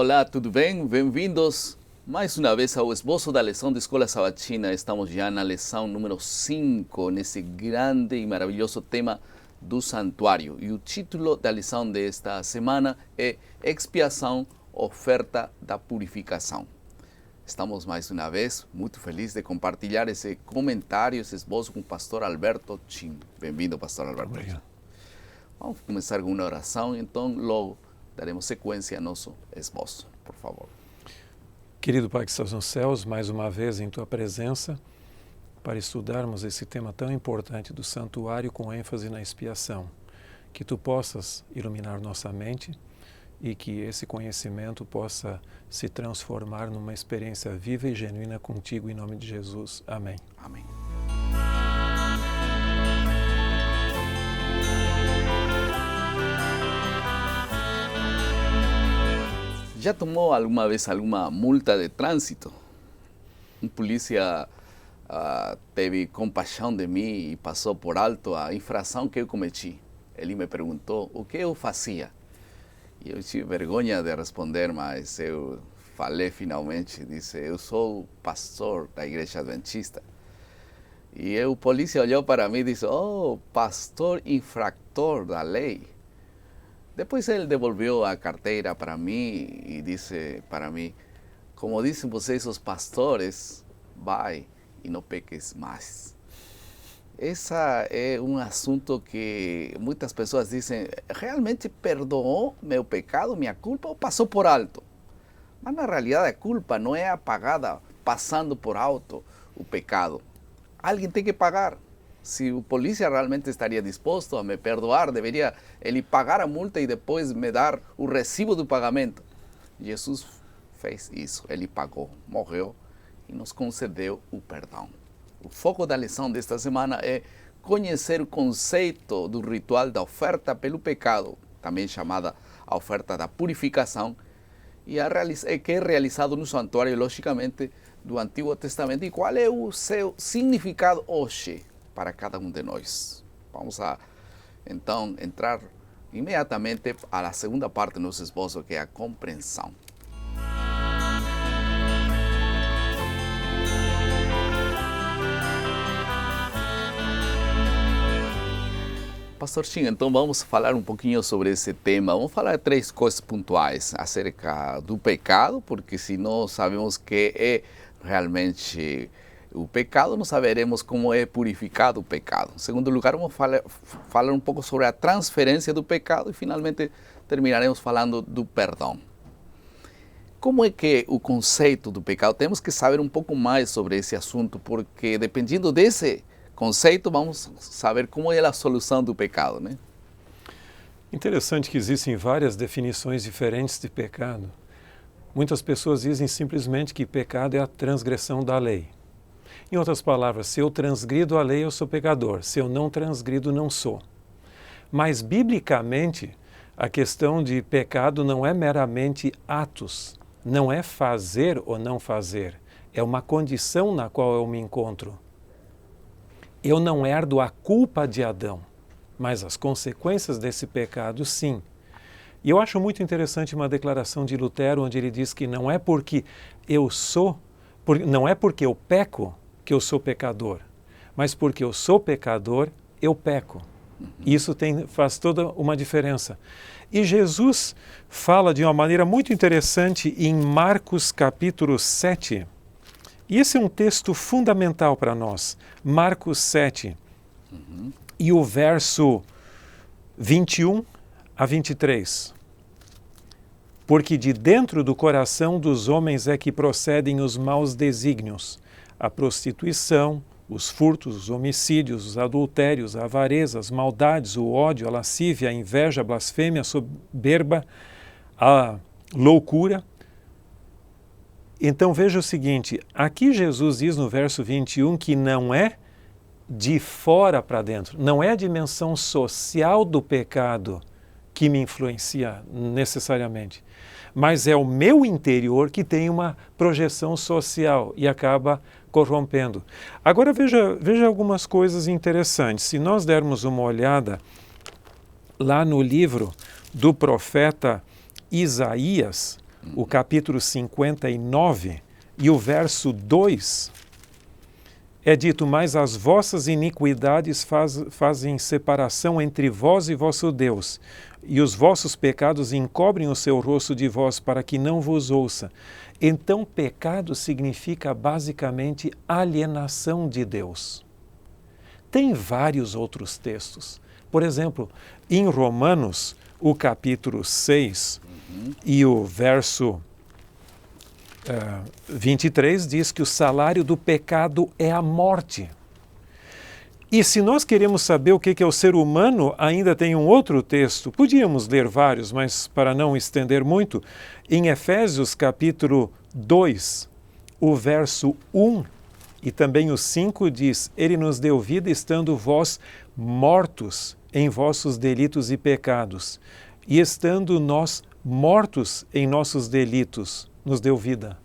Olá, tudo bem? Bem-vindos mais uma vez ao esboço da lição de Escola Sabatina. Estamos já na lição número 5, nesse grande e maravilhoso tema do santuário. E o título da lição desta semana é Expiação, Oferta da Purificação. Estamos mais uma vez muito felizes de compartilhar esse comentário, esse esboço com o pastor Alberto Chin. Bem-vindo, pastor Alberto. Obrigado. Vamos começar com uma oração, então logo daremos sequência ao nosso esboço, por favor. Querido Pai que estás nos céus, mais uma vez em Tua presença, para estudarmos esse tema tão importante do santuário com ênfase na expiação. Que Tu possas iluminar nossa mente e que esse conhecimento possa se transformar numa experiência viva e genuína contigo, em nome de Jesus. Amém. Amém. Já tomou alguma vez alguma multa de trânsito? Um polícia teve compaixão de mim e passou por alto a infração que eu cometi. Ele me perguntou o que eu fazia. E eu tive vergonha de responder, mas eu falei finalmente, disse, eu sou pastor da Igreja Adventista. E o polícia olhou para mim e disse, oh, pastor infractor da lei. Depois ele devolveu a carteira para mim e disse para mim, como dizem vocês os pastores, vai e não peques mais. Esse é um assunto que muitas pessoas dizem, realmente perdoou meu pecado, minha culpa, ou passou por alto? Mas na realidade a culpa não é apagada passando por alto o pecado. Alguém tem que pagar. Se o polícia realmente estaria disposto a me perdoar, deveria ele pagar a multa e depois me dar o recibo do pagamento. Jesus fez isso, ele pagou, morreu e nos concedeu o perdão. O foco da lição desta semana é conhecer o conceito do ritual da oferta pelo pecado, também chamada a oferta da purificação, e que é realizado no santuário, logicamente, do Antigo Testamento, e qual é o seu significado hoje para cada um de nós. Vamos então entrar imediatamente à segunda parte do nosso esboço, que é a compreensão. Pastor Chin, então vamos falar um pouquinho sobre esse tema. Vamos falar de 3 coisas pontuais acerca do pecado, porque se não sabemos que é realmente o pecado, não saberemos como é purificado o pecado. Em segundo lugar, vamos falar um pouco sobre a transferência do pecado e, finalmente, terminaremos falando do perdão. Como é que o conceito do pecado? Temos que saber um pouco mais sobre esse assunto, porque, dependendo desse conceito, vamos saber como é a solução do pecado, né? Interessante que existem várias definições diferentes de pecado. Muitas pessoas dizem simplesmente que pecado é a transgressão da lei. Em outras palavras, se eu transgrido a lei, eu sou pecador. Se eu não transgrido, não sou. Mas, biblicamente, a questão de pecado não é meramente atos. Não é fazer ou não fazer. É uma condição na qual eu me encontro. Eu não herdo a culpa de Adão, mas as consequências desse pecado, sim. E eu acho muito interessante uma declaração de Lutero, onde ele diz que não é porque eu peco, que eu sou pecador, mas porque eu sou pecador, eu peco. Isso faz toda uma diferença. E Jesus fala de uma maneira muito interessante em Marcos capítulo 7. E esse é um texto fundamental para nós. Marcos 7. E o verso 21 a 23. Porque de dentro do coração dos homens é que procedem os maus desígnios, a prostituição, os furtos, os homicídios, os adultérios, a avareza, as maldades, o ódio, a lascívia, a inveja, a blasfêmia, a soberba, a loucura. Então veja o seguinte, aqui Jesus diz no verso 21 que não é de fora para dentro, não é a dimensão social do pecado que me influencia necessariamente, mas é o meu interior que tem uma projeção social e acaba corrompendo. Agora veja algumas coisas interessantes. Se nós dermos uma olhada lá no livro do profeta Isaías, o capítulo 59 e o verso 2, é dito: mas as vossas iniquidades fazem separação entre vós e vosso Deus, e os vossos pecados encobrem o seu rosto de vós para que não vos ouça. Então, pecado significa basicamente alienação de Deus. Tem vários outros textos. Por exemplo, em Romanos, o capítulo 6 e o verso 23 diz que o salário do pecado é a morte. E se nós queremos saber o que é o ser humano, ainda tem um outro texto. Podíamos ler vários, mas para não estender muito, em Efésios capítulo 2, o verso 1 e também o 5 diz: Ele nos deu vida estando vós mortos em vossos delitos e pecados. E estando nós mortos em nossos delitos, nos deu vida.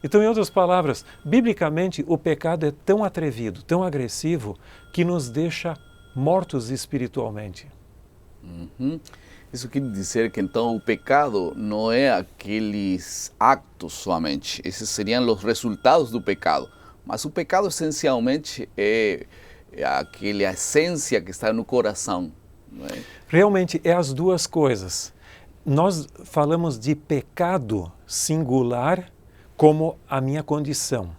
Então, em outras palavras, biblicamente, o pecado é tão atrevido, tão agressivo, que nos deixa mortos espiritualmente. Isso quer dizer que então o pecado não é aqueles actos somente, esses seriam os resultados do pecado, mas o pecado essencialmente é aquela essência que está no coração. Não é? Realmente é as duas coisas. Nós falamos de pecado singular como a minha condição,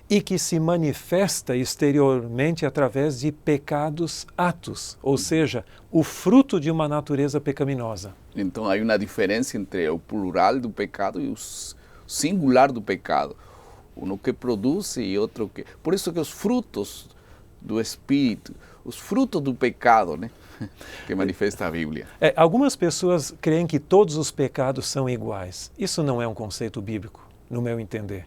e que se manifesta exteriormente através de pecados atos, ou seja, o fruto de uma natureza pecaminosa. Então há uma diferença entre o plural do pecado e o singular do pecado. Um que produz e outro que... Por isso que os frutos do Espírito, os frutos do pecado, né? Que manifesta a Bíblia. Algumas pessoas creem que todos os pecados são iguais. Isso não é um conceito bíblico, no meu entender.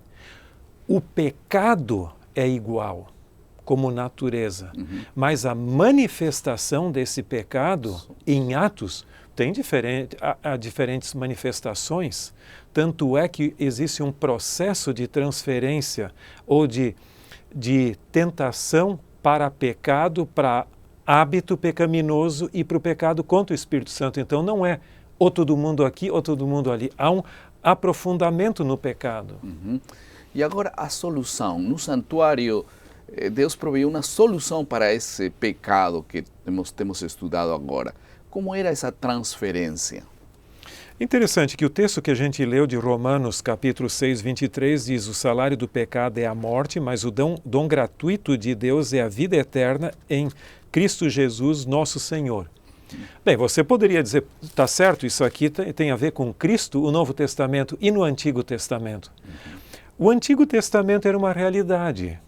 O pecado é igual como natureza, mas a manifestação desse pecado em atos tem diferentes manifestações. Tanto é que existe um processo de transferência ou de tentação para pecado, para hábito pecaminoso e para o pecado contra o Espírito Santo. Então não é ou todo mundo aqui ou todo mundo ali. Há um aprofundamento no pecado. E agora a solução. No santuário, Deus proveu uma solução para esse pecado que temos estudado agora. Como era essa transferência? Interessante que o texto que a gente leu de Romanos, capítulo 6, 23, diz: o salário do pecado é a morte, mas o dom gratuito de Deus é a vida eterna em Cristo Jesus, nosso Senhor. Bem, você poderia dizer, está certo, isso aqui tem a ver com Cristo, o Novo Testamento e no Antigo Testamento. O Antigo Testamento era uma realidade.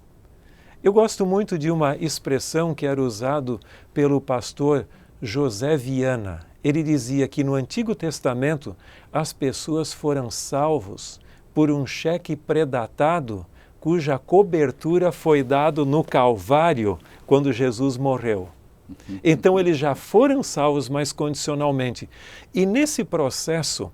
Eu gosto muito de uma expressão que era usada pelo pastor José Viana. Ele dizia que no Antigo Testamento as pessoas foram salvos por um cheque predatado cuja cobertura foi dado no Calvário quando Jesus morreu. Então eles já foram salvos, mas condicionalmente. E nesse processo,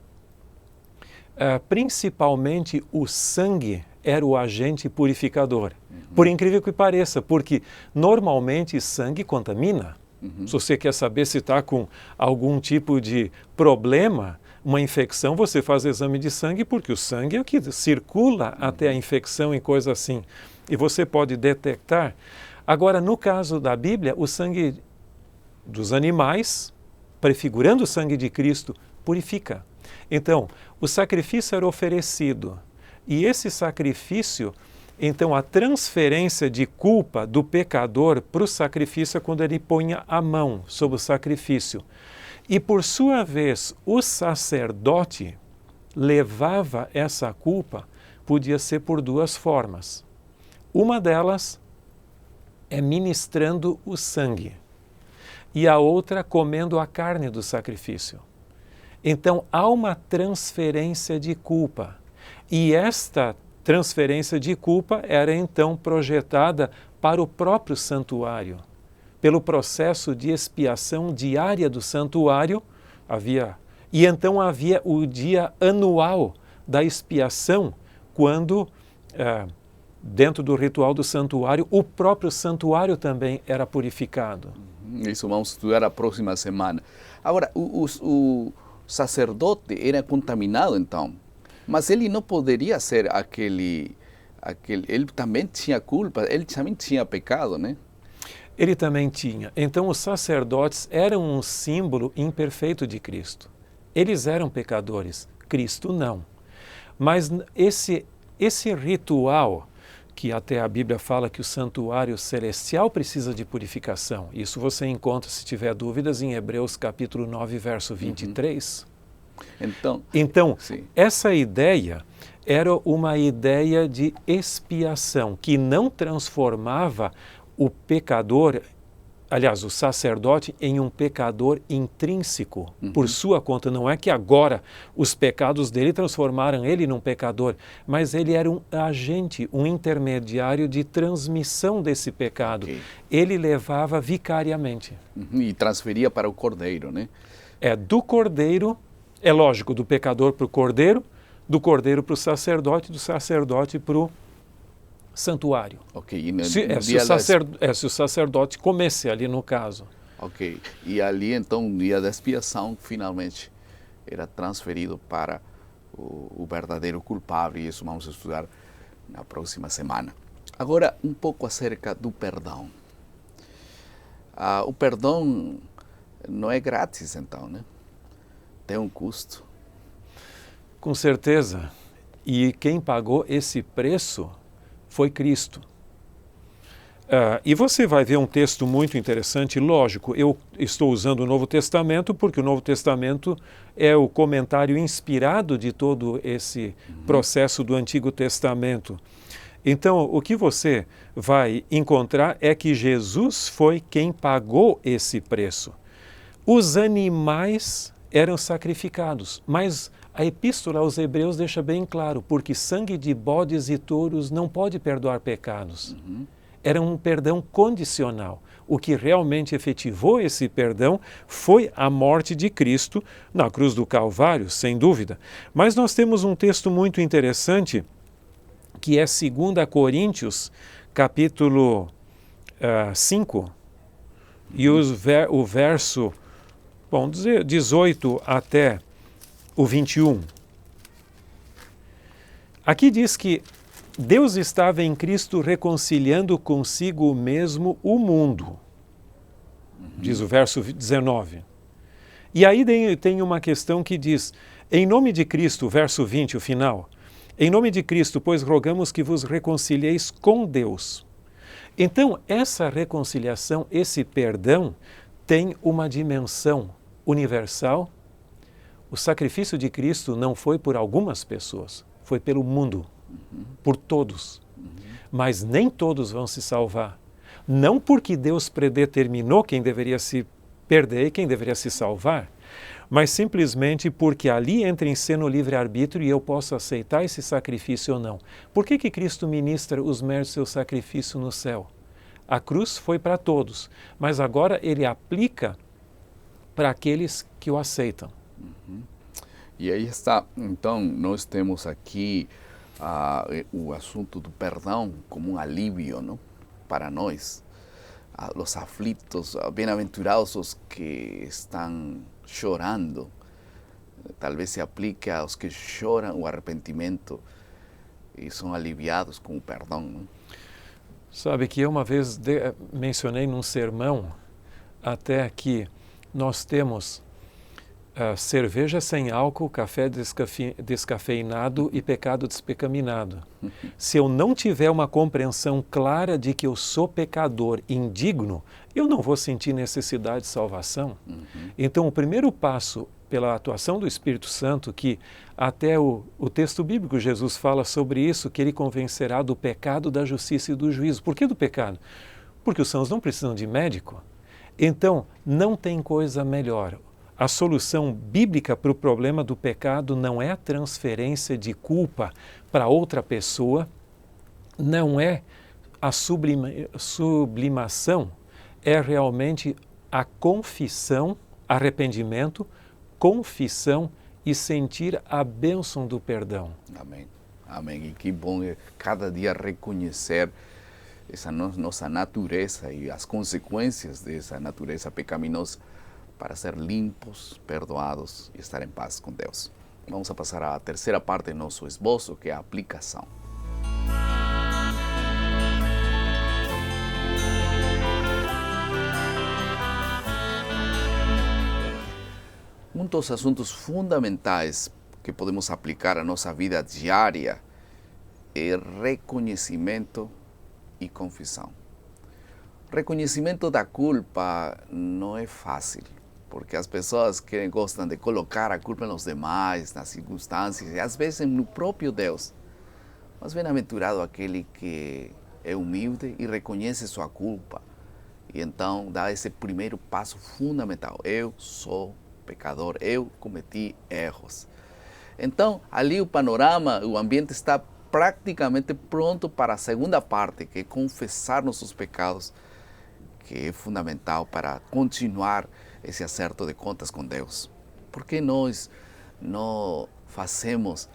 principalmente o sangue era o agente purificador. Por incrível que pareça, porque normalmente sangue contamina. Se você quer saber se está com algum tipo de problema, uma infecção, você faz exame de sangue, porque o sangue é o que circula até a infecção e coisa assim. E você pode detectar. Agora, no caso da Bíblia, o sangue dos animais, prefigurando o sangue de Cristo, purifica. Então, o sacrifício era oferecido. E esse sacrifício, então a transferência de culpa do pecador para o sacrifício é quando ele punha a mão sobre o sacrifício. E por sua vez, o sacerdote levava essa culpa, podia ser por duas formas. Uma delas é ministrando o sangue e a outra comendo a carne do sacrifício. Então há uma transferência de culpa. E esta transferência de culpa era então projetada para o próprio santuário. Pelo processo de expiação diária do santuário, e então havia o dia anual da expiação, quando, dentro do ritual do santuário, o próprio santuário também era purificado. Isso vamos estudar a próxima semana. Agora, o sacerdote era contaminado, então. Mas ele não poderia ser aquele... Ele também tinha culpa, ele também tinha pecado, né? Ele também tinha. Então, os sacerdotes eram um símbolo imperfeito de Cristo. Eles eram pecadores, Cristo não. Mas esse ritual, que até a Bíblia fala que o santuário celestial precisa de purificação, isso você encontra, se tiver dúvidas, em Hebreus capítulo 9, verso 23. Então essa ideia era uma ideia de expiação, que não transformava o pecador, aliás, o sacerdote, em um pecador intrínseco, por sua conta. Não é que agora os pecados dele transformaram ele num pecador, mas ele era um agente, um intermediário de transmissão desse pecado. Ele levava vicariamente. E transferia para o cordeiro, né? Do cordeiro, é lógico, do pecador para o cordeiro, do cordeiro para o sacerdote, do sacerdote para o santuário. Se o sacerdote comesse ali no caso. Ok. E ali então o dia da expiação finalmente era transferido para o verdadeiro culpável, e isso vamos estudar na próxima semana. Agora um pouco acerca do perdão. O perdão não é grátis então, né? Tem um custo. Com certeza. E quem pagou esse preço foi Cristo. E você vai ver um texto muito interessante. Lógico, eu estou usando o Novo Testamento porque o Novo Testamento é o comentário inspirado de todo esse processo do Antigo Testamento. Então, o que você vai encontrar é que Jesus foi quem pagou esse preço. Os animais eram sacrificados, mas a Epístola aos Hebreus deixa bem claro, porque sangue de bodes e touros não pode perdoar pecados. Era um perdão condicional. O que realmente efetivou esse perdão foi a morte de Cristo na cruz do Calvário, sem dúvida. Mas nós temos um texto muito interessante, que é 2 Coríntios, capítulo 5, e o verso 18 até o 21. Aqui diz que Deus estava em Cristo reconciliando consigo mesmo o mundo, diz o verso 19. E aí tem uma questão que diz, em nome de Cristo, verso 20, o final, em nome de Cristo, pois rogamos que vos reconcilieis com Deus. Então, essa reconciliação, esse perdão, tem uma dimensão universal. O sacrifício de Cristo não foi por algumas pessoas, foi pelo mundo, por todos. Mas nem todos vão se salvar. Não porque Deus predeterminou quem deveria se perder e quem deveria se salvar, mas simplesmente porque ali entra em cena o livre-arbítrio e eu posso aceitar esse sacrifício ou não. Por que Cristo ministra os méritos do seu sacrifício no céu? A cruz foi para todos, mas agora ele aplica para aqueles que o aceitam. E aí está, então, nós temos aqui o assunto do perdão como um alívio, não? Para nós. Os aflitos, bem-aventurados os que estão chorando. Talvez se aplique aos que choram o arrependimento e são aliviados com o perdão, não? Sabe que eu uma vez mencionei num sermão até que nós temos cerveja sem álcool, café descafeinado e pecado despecaminado. Se eu não tiver uma compreensão clara de que eu sou pecador indigno, eu não vou sentir necessidade de salvação. Então, o primeiro passo pela atuação do Espírito Santo, que até o texto bíblico Jesus fala sobre isso, que ele convencerá do pecado, da justiça e do juízo. Por que do pecado? Porque os sãos não precisam de médico. Então, não tem coisa melhor. A solução bíblica para o problema do pecado não é a transferência de culpa para outra pessoa, não é a sublimação, é realmente a confissão, arrependimento, confissão e sentir a bênção do perdão. Amém. Amém. E que bom é cada dia reconhecer essa nossa natureza e as consequências dessa natureza pecaminosa para ser limpos, perdoados e estar em paz com Deus. Vamos a passar à terceira parte do nosso esboço, que é a aplicação. Um dos assuntos fundamentais que podemos aplicar à nossa vida diária é reconhecimento e confissão. Reconhecimento da culpa não é fácil, porque as pessoas gostam de colocar a culpa nos demais, nas circunstâncias, e às vezes no próprio Deus. Mas bem-aventurado aquele que é humilde e reconhece sua culpa, e então dá esse primeiro passo fundamental. Eu sou pecador, eu cometi erros. Então, ali o panorama, o ambiente está praticamente pronto para a segunda parte, que é confessar nossos pecados, que é fundamental para continuar esse acerto de contas com Deus. Por que nós não fazemos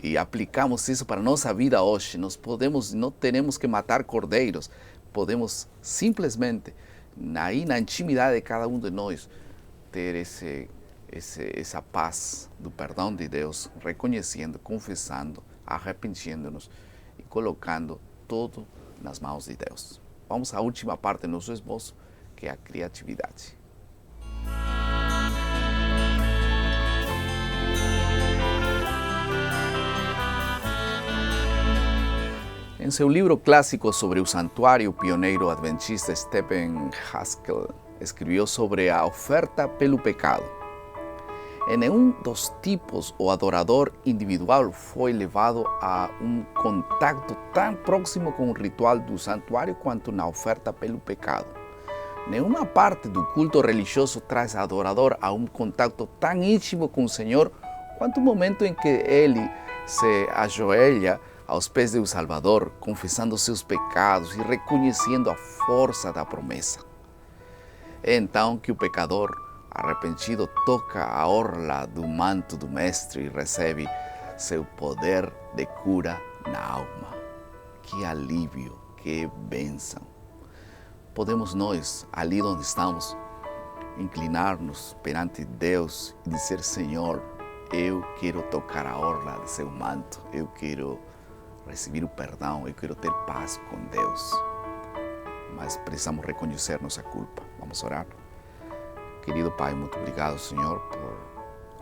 e aplicamos isso para a nossa vida hoje? Não teremos que matar cordeiros, podemos simplesmente, aí na intimidade de cada um de nós, ter essa paz do perdão de Deus, reconhecendo, confessando, arrependendo-nos e colocando tudo nas mãos de Deus. Vamos à última parte do nosso esboço, que é a criatividade. Em seu livro clássico sobre o santuário, o pioneiro adventista Stephen Haskell escreveu sobre a oferta pelo pecado. Em nenhum dos tipos, o adorador individual foi levado a um contato tão próximo com o ritual do santuário quanto na oferta pelo pecado. Nenhuma parte do culto religioso traz o adorador a um contato tão íntimo com o Senhor quanto o momento em que ele se ajoelha aos pés do Salvador, confessando seus pecados e reconhecendo a força da promessa. É então que o pecador arrependido toca a orla do manto do Mestre e recebe seu poder de cura na alma. Que alívio, que bênção! Podemos nós, ali onde estamos, inclinar-nos perante Deus e dizer: Senhor, eu quero tocar a orla de seu manto, eu quero receber o perdão, eu quero ter paz com Deus. Mas precisamos reconhecer nossa culpa. Vamos orar? Querido Pai, muito obrigado, Senhor, por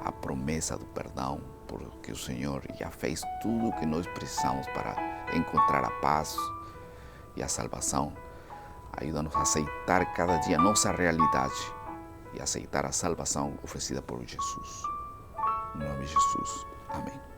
a promessa do perdão, porque o Senhor já fez tudo o que nós precisamos para encontrar a paz e a salvação. Ajuda-nos a aceitar cada dia a nossa realidade e aceitar a salvação oferecida por Jesus. Em nome de Jesus. Amém.